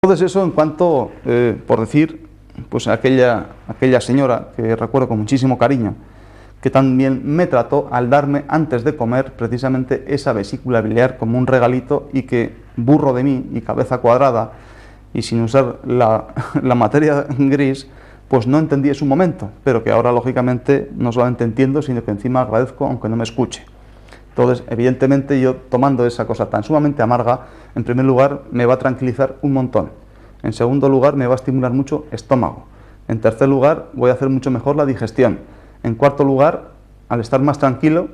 Entonces eso en cuanto, por decir, pues aquella señora que recuerdo con muchísimo cariño, que también me trató al darme antes de comer precisamente esa vesícula biliar como un regalito, y que, burro de mí y cabeza cuadrada y sin usar la materia gris, pues no entendí en su momento, pero que ahora lógicamente no solamente entiendo, sino que encima agradezco aunque no me escuche. Entonces, evidentemente, yo tomando esa cosa tan sumamente amarga, en primer lugar me va a tranquilizar un montón, en segundo lugar me va a estimular mucho estómago, en tercer lugar voy a hacer mucho mejor la digestión, en cuarto lugar, al estar más tranquilo,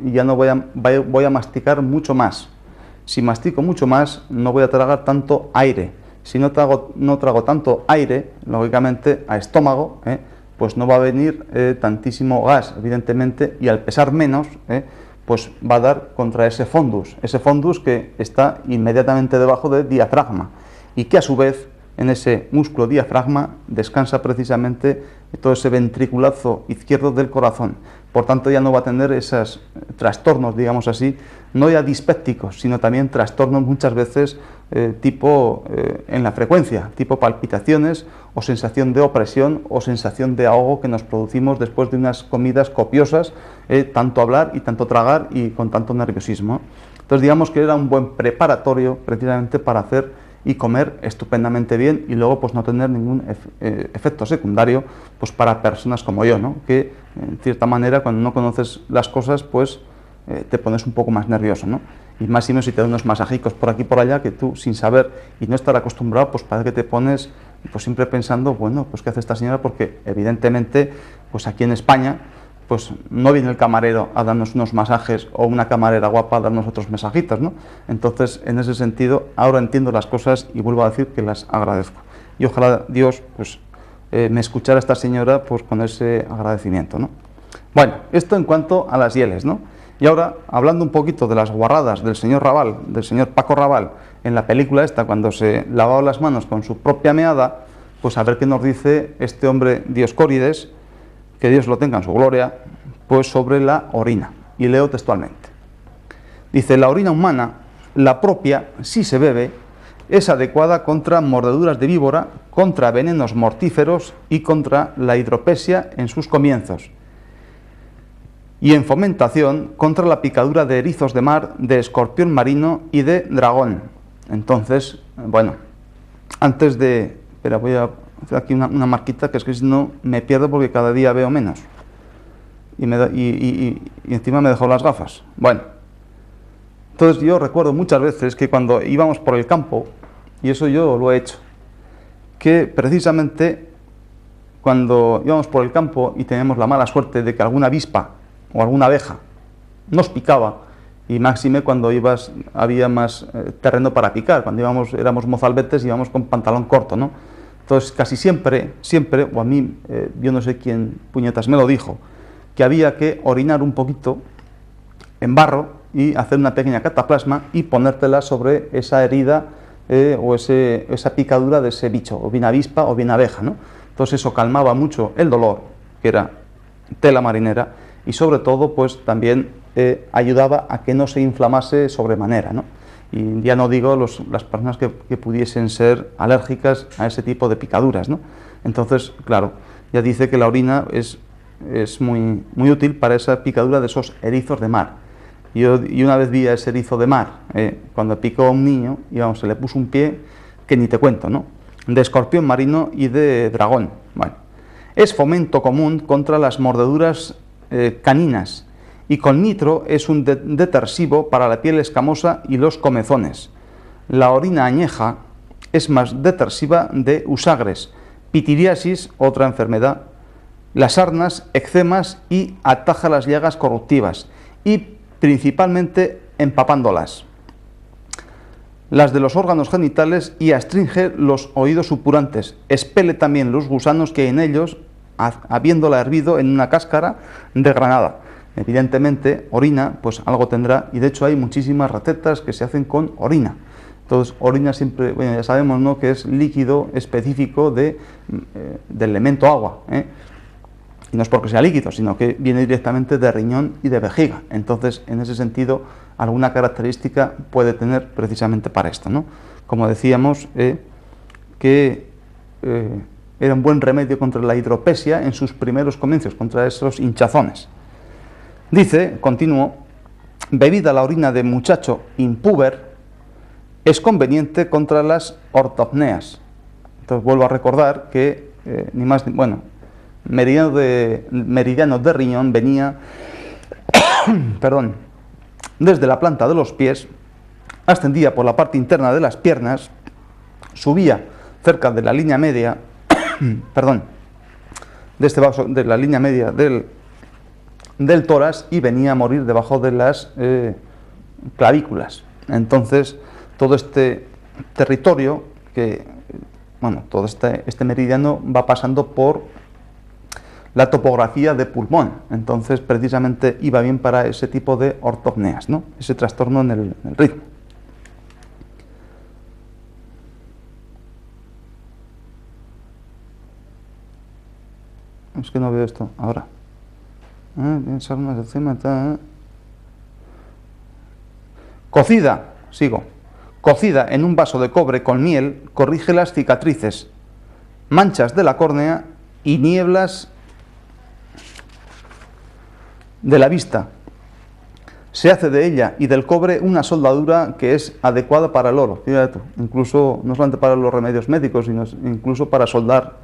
ya no voy a masticar mucho más. Si mastico mucho más, no voy a tragar tanto aire. Si no trago tanto aire, lógicamente a estómago, pues no va a venir tantísimo gas, evidentemente, y al pesar menos, pues va a dar contra ese fondus que está inmediatamente debajo del diafragma, y que a su vez en ese músculo diafragma descansa precisamente todo ese ventriculazo izquierdo del corazón. Por tanto, ya no va a tener esos trastornos, digamos así, no ya dispépticos, sino también trastornos muchas veces tipo en la frecuencia, tipo palpitaciones o sensación de opresión o sensación de ahogo que nos producimos después de unas comidas copiosas, tanto hablar y tanto tragar y con tanto nerviosismo. Entonces, digamos que era un buen preparatorio precisamente para hacer y comer estupendamente bien, y luego pues no tener ningún efecto secundario pues para personas como yo, ¿no? Que en cierta manera cuando no conoces las cosas pues te pones un poco más nervioso, ¿no? Y máximo si te dan unos masajicos por aquí y por allá que tú sin saber y no estar acostumbrado, pues parece que te pones pues siempre pensando, bueno, pues qué hace esta señora, porque evidentemente pues aquí en España pues no viene el camarero a darnos unos masajes o una camarera guapa a darnos otros masajitos, ¿no? Entonces, en ese sentido, ahora entiendo las cosas y vuelvo a decir que las agradezco. Y ojalá Dios pues me escuchara a esta señora pues con ese agradecimiento, ¿no? Bueno, esto en cuanto a las hieles, ¿no? Y ahora, hablando un poquito de las guarradas del señor Raval, del señor Paco Raval, en la película esta, cuando se lavaba las manos con su propia meada, pues a ver qué nos dice este hombre Dioscórides, que Dios lo tenga en su gloria, pues sobre la orina. Y leo textualmente. Dice: la orina humana, la propia, si se bebe, es adecuada contra mordeduras de víbora, contra venenos mortíferos y contra la hidropesia en sus comienzos, y en fomentación contra la picadura de erizos de mar, de escorpión marino y de dragón. Entonces, bueno, antes de... Espera, voy a hacer aquí una marquita, que es que si no me pierdo porque cada día veo menos. Y encima me dejó las gafas. Bueno, entonces yo recuerdo muchas veces que cuando íbamos por el campo, y eso yo lo he hecho, que precisamente cuando íbamos por el campo y teníamos la mala suerte de que alguna avispa o alguna abeja nos picaba, y máxime cuando había más terreno para picar, cuando éramos mozalbetes, íbamos con pantalón corto, ¿no? Entonces casi siempre, o a mí, yo no sé quién puñetas me lo dijo, que había que orinar un poquito en barro y hacer una pequeña cataplasma y ponértela sobre esa herida o esa picadura de ese bicho, o bien avispa o bien abeja, ¿no? Entonces eso calmaba mucho el dolor, que era tela marinera, y sobre todo pues también ayudaba a que no se inflamase sobremanera, ¿no? Y ya no digo las personas que pudiesen ser alérgicas a ese tipo de picaduras, ¿no? Entonces, claro, ya dice que la orina es muy, muy útil para esa picadura de esos erizos de mar. Y una vez vi a ese erizo de mar, cuando picó a un niño, y vamos, se le puso un pie que ni te cuento, ¿no? De escorpión marino y de dragón. Bueno, es fomento común contra las mordeduras caninas, y con nitro es un detersivo para la piel escamosa y los comezones. La orina añeja es más detersiva de usagres, pitiriasis, otra enfermedad, las sarnas, eczemas, y ataja las llagas corruptivas, y principalmente empapándolas. Las de los órganos genitales, y astringe los oídos supurantes, expele también los gusanos que hay en ellos, habiéndola hervido en una cáscara de granada. Evidentemente, orina, pues algo tendrá, y de hecho hay muchísimas recetas que se hacen con orina. Entonces, orina siempre, bueno, ya sabemos, ¿no?, que es líquido específico del elemento agua, y no es porque sea líquido, sino que viene directamente de riñón y de vejiga. Entonces, en ese sentido, alguna característica puede tener precisamente para esto, ¿no? Como decíamos, que era un buen remedio contra la hidropesia en sus primeros comienzos, contra esos hinchazones. Dice, continuo, bebida la orina de muchacho impúber es conveniente contra las ortopneas. Entonces vuelvo a recordar que ni más, bueno, meridiano de riñón venía perdón, desde la planta de los pies, ascendía por la parte interna de las piernas, subía cerca de la línea media perdón, de este vaso, de la línea media del tórax, y venía a morir debajo de las clavículas. Entonces todo este territorio, bueno, todo este meridiano va pasando por la topografía de pulmón, entonces precisamente iba bien para ese tipo de ortopneas, ¿no? Ese trastorno en el ritmo. Es que no veo esto ahora. Cocida, sigo. Cocida en un vaso de cobre con miel corrige las cicatrices, manchas de la córnea y nieblas de la vista. Se hace de ella y del cobre una soldadura que es adecuada para el oro. Fíjate tú, incluso no solamente para los remedios médicos, sino incluso para soldar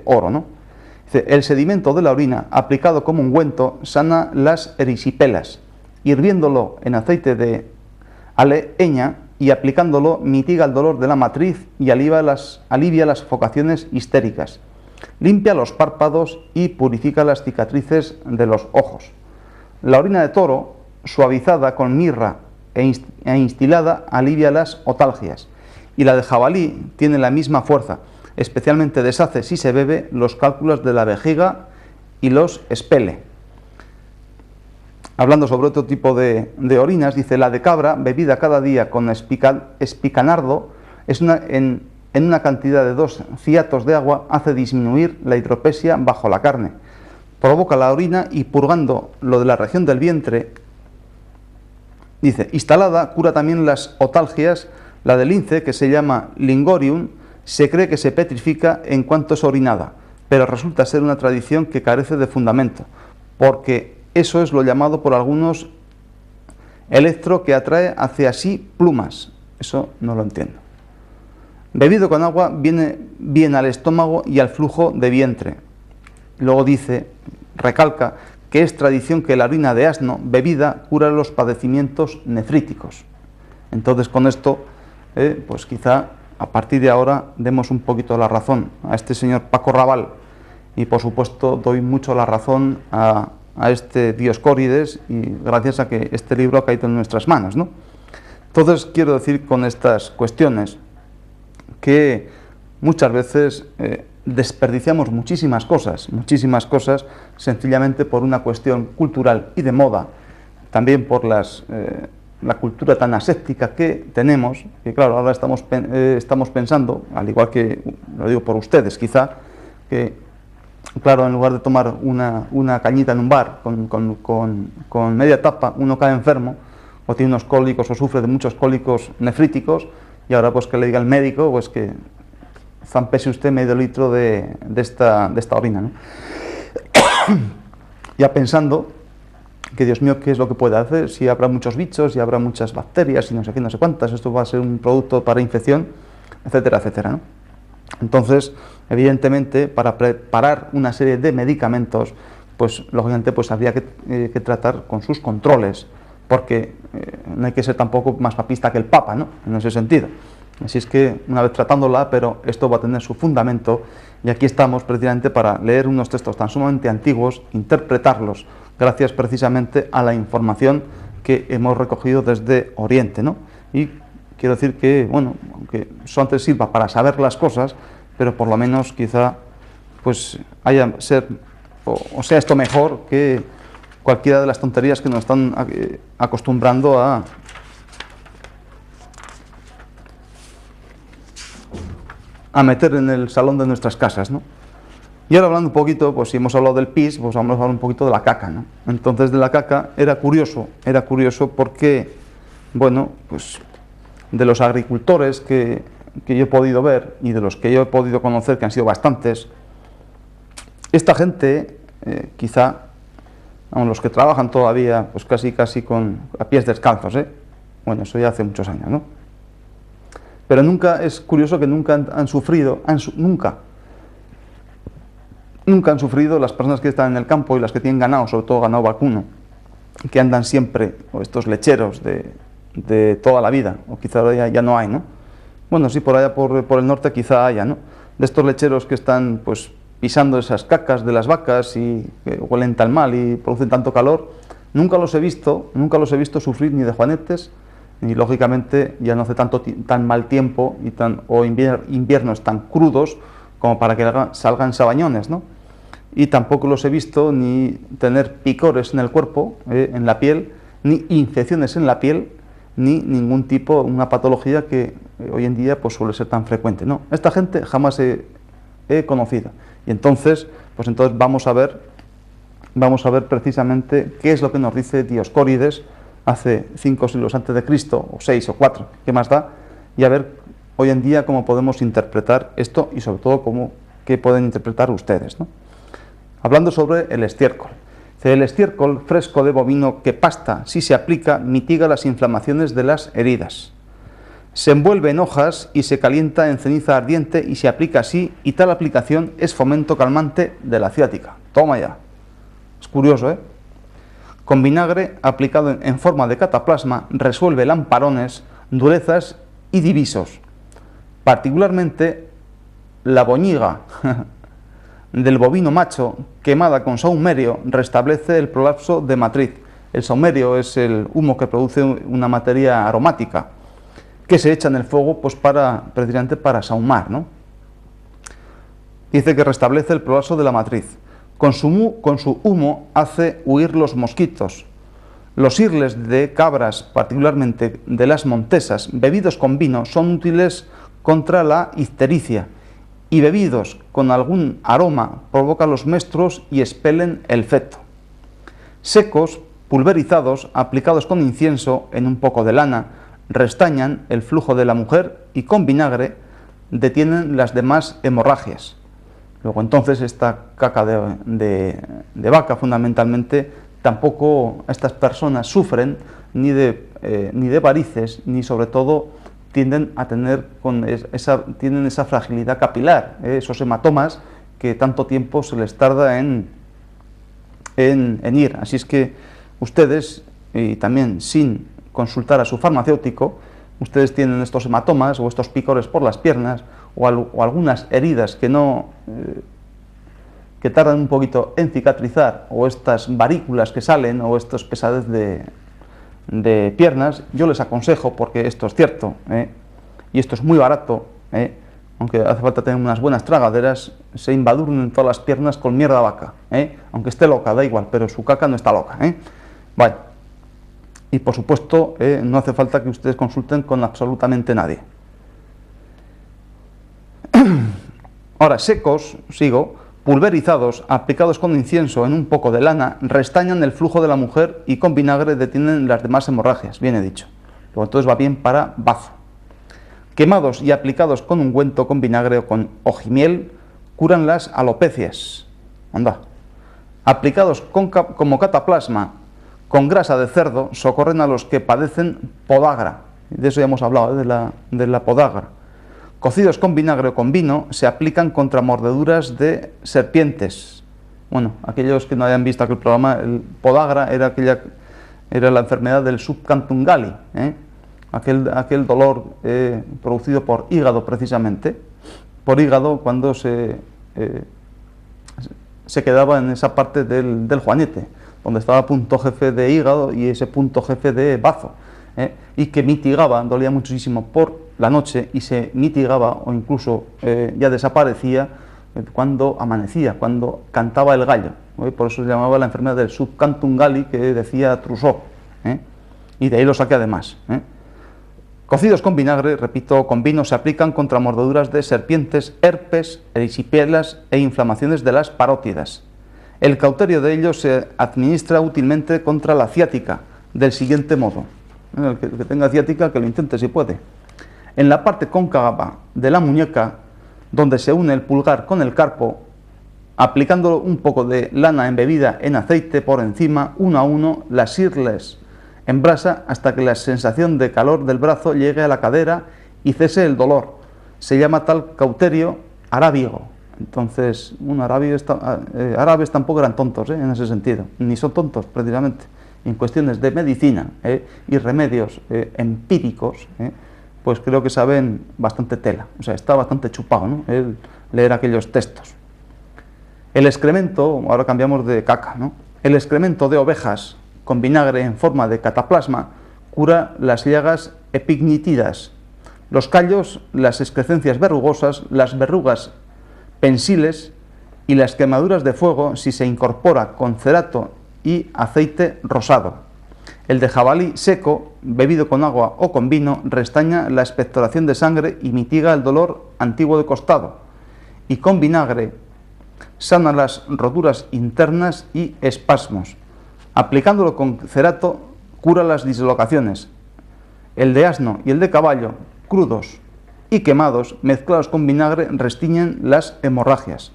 oro, ¿no? Dice, el sedimento de la orina aplicado como ungüento sana las erisipelas. Hirviéndolo en aceite de aleña y aplicándolo mitiga el dolor de la matriz y alivia las sofocaciones histéricas. Limpia los párpados y purifica las cicatrices de los ojos. La orina de toro, suavizada con mirra e instilada, alivia las otalgias. Y la de jabalí tiene la misma fuerza, especialmente deshace, si se bebe, los cálculos de la vejiga y los expele. Hablando sobre otro tipo de orinas, dice, la de cabra, bebida cada día con espicanardo, en una cantidad de 2 ciatos de agua, hace disminuir la hidropesia bajo la carne. Provoca la orina y purgando lo de la región del vientre, dice, instalada, cura también las otalgias. La del lince, que se llama lingorium, se cree que se petrifica en cuanto es orinada, pero resulta ser una tradición que carece de fundamento, porque eso es lo llamado por algunos electro que atrae hacia sí plumas. Eso no lo entiendo. Bebido con agua viene bien al estómago y al flujo de vientre. Luego dice, recalca, que es tradición que la orina de asno bebida cura los padecimientos nefríticos. Entonces con esto, pues quizá a partir de ahora demos un poquito la razón a este señor Paco Raval, y por supuesto doy mucho la razón a este Dioscórides, y gracias a que este libro ha caído en nuestras manos, ¿no? Entonces quiero decir con estas cuestiones que muchas veces desperdiciamos muchísimas cosas sencillamente por una cuestión cultural y de moda, también por la cultura tan aséptica que tenemos, que claro, ahora estamos pensando, al igual que lo digo por ustedes quizá, que claro, en lugar de tomar una cañita en un bar con media tapa, uno cae enfermo o tiene unos cólicos o sufre de muchos cólicos nefríticos, y ahora pues que le diga al médico pues que zampese usted medio litro de esta orina, ¿no? Ya pensando que, Dios mío, ¿qué es lo que puede hacer? Si habrá muchos bichos, si habrá muchas bacterias, y no sé qué, no sé cuántas, esto va a ser un producto para infección, etcétera, etcétera, ¿no? Entonces, evidentemente, para preparar una serie de medicamentos, pues lógicamente pues habría que tratar con sus controles, porque no hay que ser tampoco más papista que el Papa, ¿no? En ese sentido. Así es que, una vez tratándola, pero esto va a tener su fundamento, y aquí estamos precisamente para leer unos textos tan sumamente antiguos, interpretarlos, gracias precisamente a la información que hemos recogido desde Oriente, ¿no? Y quiero decir que, bueno, aunque eso antes sirva para saber las cosas, pero por lo menos quizá pues o sea esto mejor que cualquiera de las tonterías que nos están acostumbrando a meter en el salón de nuestras casas, ¿no? Y ahora hablando un poquito, pues si hemos hablado del pis, pues vamos a hablar un poquito de la caca, ¿no? Entonces de la caca era curioso porque, bueno, pues de los agricultores que que yo he podido ver y de los que yo he podido conocer, que han sido bastantes, esta gente, quizá, los que trabajan todavía, pues casi a pies descalzos, bueno, eso ya hace muchos años, ¿no? Pero nunca, es curioso que nunca han sufrido, nunca han sufrido las personas que están en el campo y las que tienen ganado, sobre todo ganado vacuno, que andan siempre, o estos lecheros de toda la vida, o quizá ya no hay, ¿no? Bueno, sí, por allá por el norte quizá haya, ¿no? De estos lecheros que están, pues, pisando esas cacas de las vacas y que huelen tan mal y producen tanto calor, nunca los he visto sufrir ni de juanetes, ni lógicamente ya no hace tan mal tiempo o inviernos tan crudos como para que salgan sabañones, ¿no? Y tampoco los he visto ni tener picores en el cuerpo, en la piel, ni infecciones en la piel, ni ningún tipo, una patología que hoy en día pues suele ser tan frecuente, ¿no? Esta gente jamás he conocido. Y entonces vamos a ver precisamente qué es lo que nos dice Dioscórides hace 5 siglos antes de Cristo, o 6 o 4, qué más da, y a ver hoy en día cómo podemos interpretar esto y sobre todo qué pueden interpretar ustedes, ¿no? Hablando sobre el estiércol. El estiércol fresco de bovino que pasta, si se aplica, mitiga las inflamaciones de las heridas. Se envuelve en hojas y se calienta en ceniza ardiente y se aplica así, y tal aplicación es fomento calmante de la ciática. Toma ya. Es curioso, ¿eh? Con vinagre aplicado en forma de cataplasma resuelve lamparones, durezas y divisos. Particularmente la boñiga del bovino macho quemada con saumerio restablece el prolapso de matriz. El saumerio es el humo que produce una materia aromática que se echa en el fuego pues precisamente para sahumar, ¿no? Dice que restablece el prolapso de la matriz. Con su humo hace huir los mosquitos. Los irles de cabras, particularmente de las montesas, bebidos con vino, son útiles contra la ictericia, y bebidos con algún aroma provocan los menstruos y expelen el feto. Secos, pulverizados, aplicados con incienso en un poco de lana, restañan el flujo de la mujer y con vinagre detienen las demás hemorragias. Luego entonces esta caca de vaca fundamentalmente tampoco estas personas sufren ni de varices, ni sobre todo tienden a tener tienen esa fragilidad capilar, esos hematomas que tanto tiempo se les tarda en ir. Así es que ustedes, y también sin consultar a su farmacéutico, ustedes tienen estos hematomas o estos picores por las piernas o algunas heridas que tardan un poquito en cicatrizar, o estas varículas que salen, o estos pesadez de piernas. Yo les aconsejo, porque esto es cierto, y esto es muy barato, aunque hace falta tener unas buenas tragaderas, se embadurnen todas las piernas con mierda vaca, aunque esté loca, da igual, pero su caca no está loca, Vale. Y por supuesto, no hace falta que ustedes consulten con absolutamente nadie. Ahora, secos, sigo, pulverizados, aplicados con incienso en un poco de lana, restañan el flujo de la mujer y con vinagre detienen las demás hemorragias, bien he dicho. Luego entonces va bien para bazo. Quemados y aplicados con ungüento, con vinagre o con hojimiel, curan las alopecias. Anda. Aplicados como cataplasma con grasa de cerdo, socorren a los que padecen podagra. De eso ya hemos hablado, de la podagra. Cocidos con vinagre o con vino, se aplican contra mordeduras de serpientes. Bueno, aquellos que no hayan visto aquel programa, el podagra era la enfermedad del subcantum gali, aquel dolor producido por hígado precisamente, por hígado cuando se quedaba en esa parte del juanete, donde estaba punto jefe de hígado y ese punto jefe de bazo, y que mitigaba, dolía muchísimo por la noche y se mitigaba o incluso ya desaparecía cuando amanecía, cuando cantaba el gallo. Por eso se llamaba la enfermedad del subcantum gali, que decía Trousseau, y de ahí lo saqué además. Cocidos con vinagre, repito, con vino, se aplican contra mordeduras de serpientes, herpes, erisipielas e inflamaciones de las parótidas. El cauterio de ellos se administra útilmente contra la ciática, del siguiente modo. El que tenga ciática, que lo intente si puede. En la parte cóncava de la muñeca, donde se une el pulgar con el carpo, aplicando un poco de lana embebida en aceite por encima, uno a uno, las irles en brasa hasta que la sensación de calor del brazo llegue a la cadera y cese el dolor. Se llama tal cauterio arábigo. Entonces, árabes tampoco eran tontos en ese sentido, ni son tontos precisamente. En cuestiones de medicina y remedios empíricos, pues creo que saben bastante tela. O sea, está bastante chupado, ¿no?, el leer aquellos textos. El excremento, ahora cambiamos de caca, ¿no? El excremento de ovejas con vinagre en forma de cataplasma cura las llagas epignítidas, los callos, las excrecencias verrugosas, las verrugas pensiles y las quemaduras de fuego si se incorpora con cerato y aceite rosado. El de jabalí seco, bebido con agua o con vino, restaña la expectoración de sangre y mitiga el dolor antiguo de costado. Y con vinagre sana las roturas internas y espasmos. Aplicándolo con cerato cura las dislocaciones. El de asno y el de caballo, crudos y quemados, mezclados con vinagre, restiñen las hemorragias.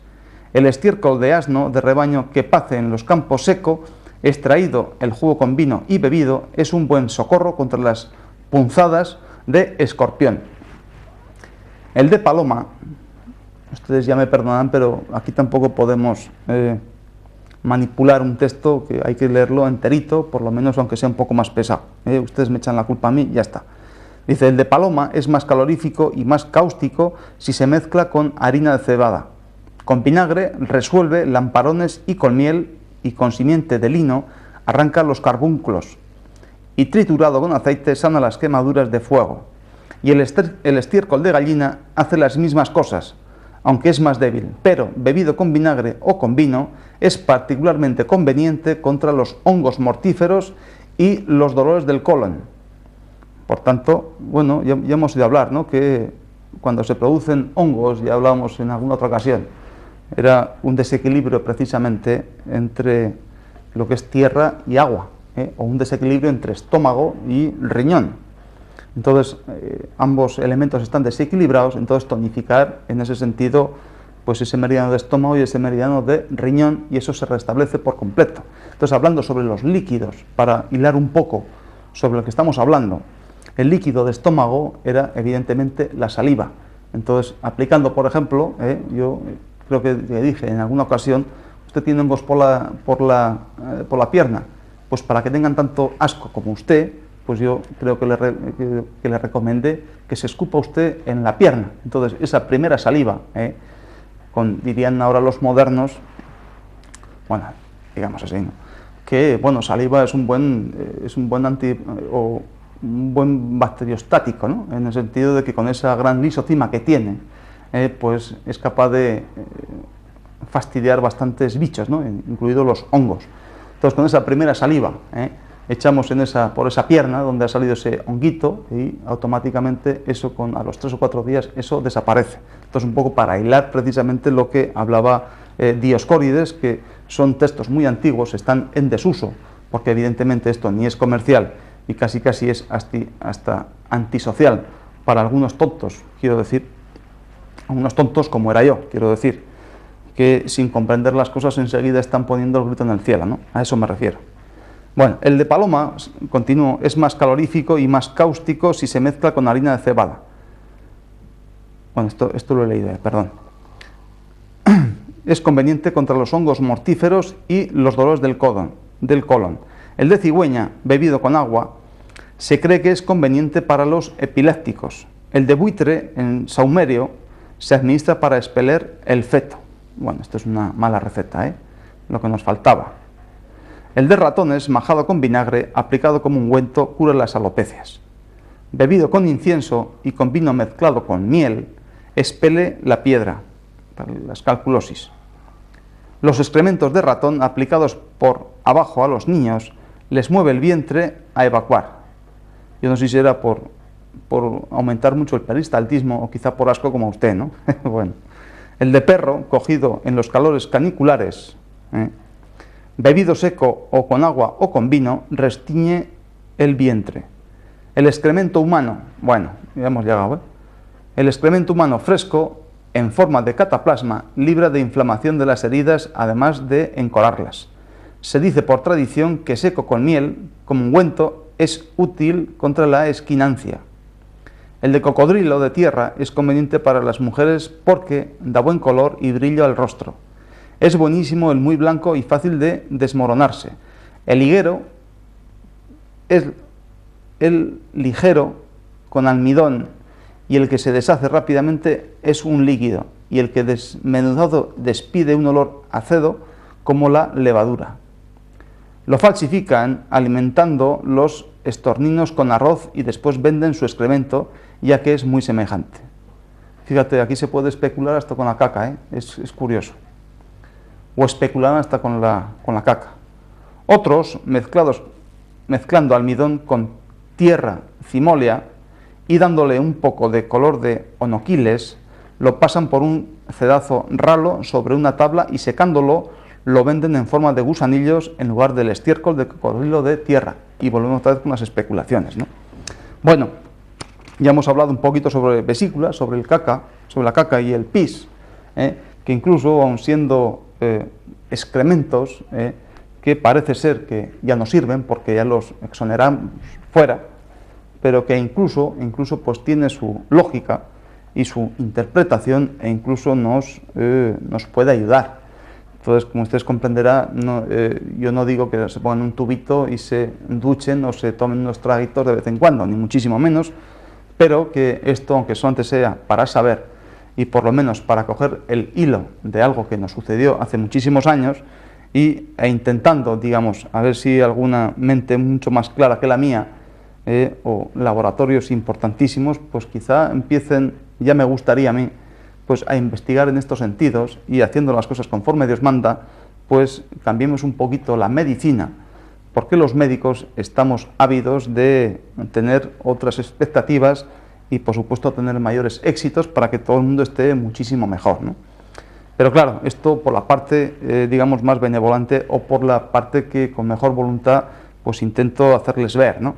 El estiércol de asno de rebaño que pace en los campos seco, extraído el jugo con vino y bebido, es un buen socorro contra las punzadas de escorpión. El de paloma, ustedes ya me perdonarán, pero aquí tampoco podemos manipular un texto, que hay que leerlo enterito, por lo menos aunque sea un poco más pesado. Ustedes me echan la culpa a mí, ya está. Dice, el de paloma es más calorífico y más cáustico si se mezcla con harina de cebada. Con vinagre resuelve lamparones y con miel y con simiente de lino arranca los carbunclos. Y triturado con aceite sana las quemaduras de fuego. Y el estiércol de gallina hace las mismas cosas, aunque es más débil, pero bebido con vinagre o con vino es particularmente conveniente contra los hongos mortíferos y los dolores del colon. Por tanto, bueno, ya hemos ido a hablar, ¿no?, que cuando se producen hongos, ya hablábamos en alguna otra ocasión, era un desequilibrio precisamente entre lo que es tierra y agua, o un desequilibrio entre estómago y riñón. Entonces, ambos elementos están desequilibrados, entonces tonificar en ese sentido pues ese meridiano de estómago y ese meridiano de riñón, y eso se restablece por completo. Entonces, hablando sobre los líquidos, para hilar un poco sobre lo que estamos hablando, el líquido de estómago era evidentemente la saliva. Entonces, aplicando, por ejemplo, yo creo que le dije en alguna ocasión, usted tiene hongos por la pierna, pues para que tengan tanto asco como usted, pues yo creo que le recomendé que se escupa usted en la pierna. Entonces, esa primera saliva, dirían ahora los modernos, bueno, digamos así, ¿no?, que, bueno, saliva es un buen bacteriostático, ¿no?, en el sentido de que con esa gran lisocima que tiene, pues es capaz de fastidiar bastantes bichos, ¿no?, incluidos los hongos. Entonces, con esa primera saliva, echamos por esa pierna donde ha salido ese honguito y automáticamente eso, a los 3 o 4 días, eso desaparece. Entonces, un poco para hilar precisamente lo que hablaba Dioscórides, que son textos muy antiguos, están en desuso, porque evidentemente esto ni es comercial y casi es hasta antisocial para algunos tontos, quiero decir, algunos tontos como era yo, quiero decir, que sin comprender las cosas enseguida están poniendo el grito en el cielo, ¿no? A eso me refiero. Bueno, el de paloma, continúo, es más calorífico y más cáustico si se mezcla con harina de cebada. Bueno, esto lo he leído, perdón. Es conveniente contra los hongos mortíferos y los dolores del colon. El de cigüeña, bebido con agua, se cree que es conveniente para los epilépticos. El de buitre, en saumerio, se administra para expeler el feto. Bueno, esto es una mala receta, lo que nos faltaba. El de ratones, majado con vinagre, aplicado como ungüento, cura las alopecias. Bebido con incienso y con vino mezclado con miel, expele la piedra, para la escalculosis. Los excrementos de ratón, aplicados por abajo a los niños, les mueve el vientre a evacuar. Yo no sé si era por aumentar mucho el peristaltismo o quizá por asco como a usted, ¿no? Bueno. El de perro, cogido en los calores caniculares, bebido seco o con agua o con vino, restiñe el vientre. El excremento humano, bueno, ya hemos llegado, ¿eh? El excremento humano fresco, en forma de cataplasma, libra de inflamación de las heridas, además de encolarlas. Se dice por tradición que seco con miel, como ungüento, es útil contra la esquinancia. El de cocodrilo de tierra es conveniente para las mujeres porque da buen color y brillo al rostro. Es buenísimo el muy blanco y fácil de desmoronarse. El higuero es el ligero con almidón y el que se deshace rápidamente es un líquido y el que desmenuzado despide un olor acedo como la levadura. Lo falsifican alimentando los estorninos con arroz y después venden su excremento, ya que es muy semejante. Fíjate, aquí se puede especular hasta con la caca, ¿eh? Es curioso. O especulan hasta con la caca. Otros, mezclando almidón con tierra cimolia y dándole un poco de color de onoquiles, lo pasan por un cedazo ralo sobre una tabla y secándolo lo venden en forma de gusanillos en lugar del estiércol de cocodrilo de tierra. Y volvemos otra vez con las especulaciones, ¿no? Bueno, ya hemos hablado un poquito sobre vesículas, sobre la caca y el pis, que incluso, aun siendo excrementos, que parece ser que ya no sirven porque ya los exoneramos fuera, pero que incluso pues tiene su lógica y su interpretación e incluso nos puede ayudar. Entonces, como ustedes comprenderán, yo no digo que se pongan un tubito y se duchen o se tomen unos traguitos de vez en cuando, ni muchísimo menos, pero que esto, aunque solamente sea para saber y por lo menos para coger el hilo de algo que nos sucedió hace muchísimos años e intentando, digamos, a ver si alguna mente mucho más clara que la mía o laboratorios importantísimos, pues quizá empiecen, ya me gustaría a mí, pues a investigar en estos sentidos y haciendo las cosas conforme Dios manda, pues cambiemos un poquito la medicina, porque los médicos estamos ávidos de tener otras expectativas y por supuesto tener mayores éxitos para que todo el mundo esté muchísimo mejor, ¿no? Pero claro, esto por la parte, digamos, más benevolente o por la parte que con mejor voluntad pues intento hacerles ver, ¿no?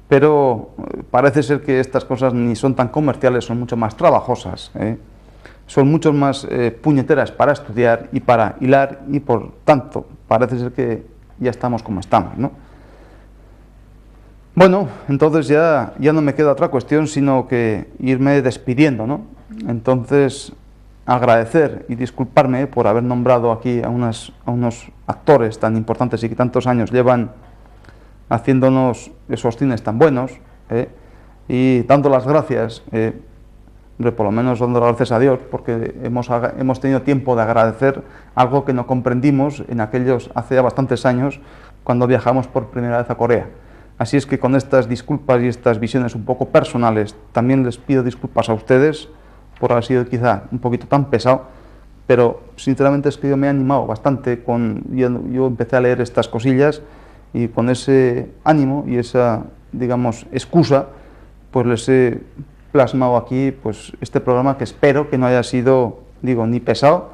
Pero parece ser que estas cosas ni son tan comerciales, son mucho más trabajosas, son mucho más puñeteras para estudiar y para hilar y por tanto parece ser que ya estamos como estamos, ¿no? Bueno, entonces ya no me queda otra cuestión sino que irme despidiendo, ¿no? Entonces agradecer y disculparme por haber nombrado aquí a unos actores tan importantes y que tantos años llevan haciéndonos esos cines tan buenos, y dando las gracias, por lo menos dando las gracias a Dios, porque hemos tenido tiempo de agradecer algo que no comprendimos hace ya bastantes años, cuando viajamos por primera vez a Corea. Así es que con estas disculpas y estas visiones un poco personales, también les pido disculpas a ustedes por haber sido quizá un poquito tan pesado, pero sinceramente es que yo me he animado bastante, yo empecé a leer estas cosillas y con ese ánimo y esa, digamos, excusa, pues les he plasmado aquí pues este programa que espero que no haya sido, digo, ni pesado,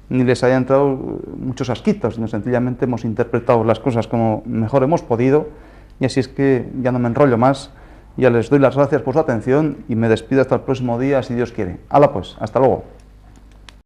ni les haya entrado muchos asquitos, sino sencillamente hemos interpretado las cosas como mejor hemos podido, y así es que ya no me enrollo más, ya les doy las gracias por su atención y me despido hasta el próximo día, si Dios quiere. Hala pues, hasta luego.